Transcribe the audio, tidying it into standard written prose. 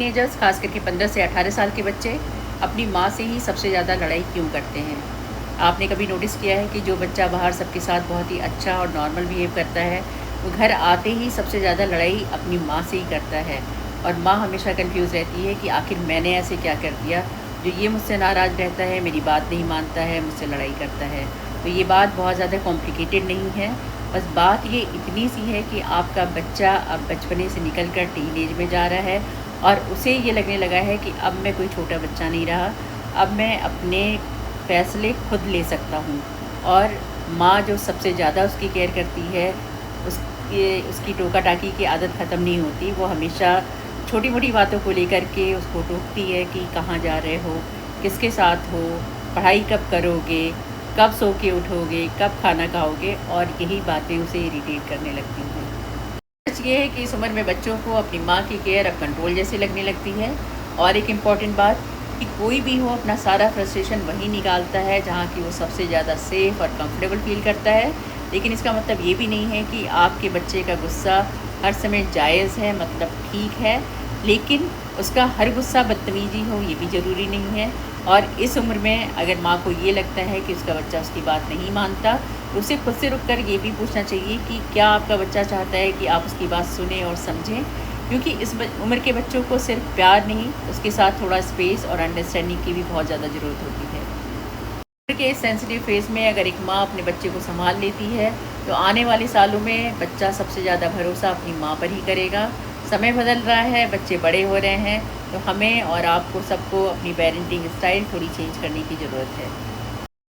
Teenagers खास करके 15 से 18 साल के बच्चे अपनी माँ से ही सबसे ज़्यादा लड़ाई क्यों करते हैं? आपने कभी नोटिस किया है कि जो बच्चा बाहर सबके साथ बहुत ही अच्छा और नॉर्मल बिहेव करता है, वो घर आते ही सबसे ज़्यादा लड़ाई अपनी माँ से ही करता है और माँ हमेशा कन्फ्यूज़ रहती है कि आखिर मैंने ऐसे क्या कर दिया, जो ये मुझसे नाराज़ रहता है, मेरी बात नहीं मानता है, मुझसे लड़ाई करता है। तो ये बात बहुत ज़्यादा कॉम्प्लिकेटेड नहीं है, बस बात ये इतनी सी है कि आपका बच्चा अब बचपने से निकल कर टीनेज में जा रहा है और उसे ये लगने लगा है कि अब मैं कोई छोटा बच्चा नहीं रहा, अब मैं अपने फ़ैसले खुद ले सकता हूँ। और माँ जो सबसे ज़्यादा उसकी केयर करती है, उसकी टोका-टाकी की आदत ख़त्म नहीं होती। वो हमेशा छोटी-मोटी बातों को लेकर के उसको टोकती है कि कहाँ जा रहे हो, किसके साथ हो, पढ़ाई कब करोगे, कब सो के उठोगे, कब खाना खाओगे, और यही बातें उसे इरिटेट करने लगती हैं। सच ये है कि इस उम्र में बच्चों को अपनी माँ की केयर अब कंट्रोल जैसी लगने लगती है। और एक इम्पॉर्टेंट बात कि कोई भी हो अपना सारा फ्रस्ट्रेशन वहीं निकालता है जहाँ की वो सबसे ज़्यादा सेफ़ और कंफर्टेबल फ़ील करता है। लेकिन इसका मतलब ये भी नहीं है कि आपके बच्चे का गुस्सा हर समय जायज़ है, मतलब ठीक है, लेकिन उसका हर गुस्सा बदतमीज़ी हो ये भी ज़रूरी नहीं है। और इस उम्र में अगर माँ को ये लगता है कि उसका बच्चा उसकी बात नहीं मानता, तो उसे खुद से रुक कर ये भी पूछना चाहिए कि क्या आपका बच्चा चाहता है कि आप उसकी बात सुनें और समझें। क्योंकि इस उम्र के बच्चों को सिर्फ प्यार नहीं, उसके साथ थोड़ा स्पेस और अंडरस्टैंडिंग की भी बहुत ज़्यादा ज़रूरत होती है। उम्र के इस सेंसिटिव फेज़ में अगर एक माँ अपने बच्चे को संभाल लेती है, तो आने वाले सालों में बच्चा सबसे ज़्यादा भरोसा अपनी माँ पर ही करेगा। समय बदल रहा है, बच्चे बड़े हो रहे हैं, तो हमें और आपको सबको अपनी पेरेंटिंग स्टाइल थोड़ी चेंज करने की ज़रूरत है।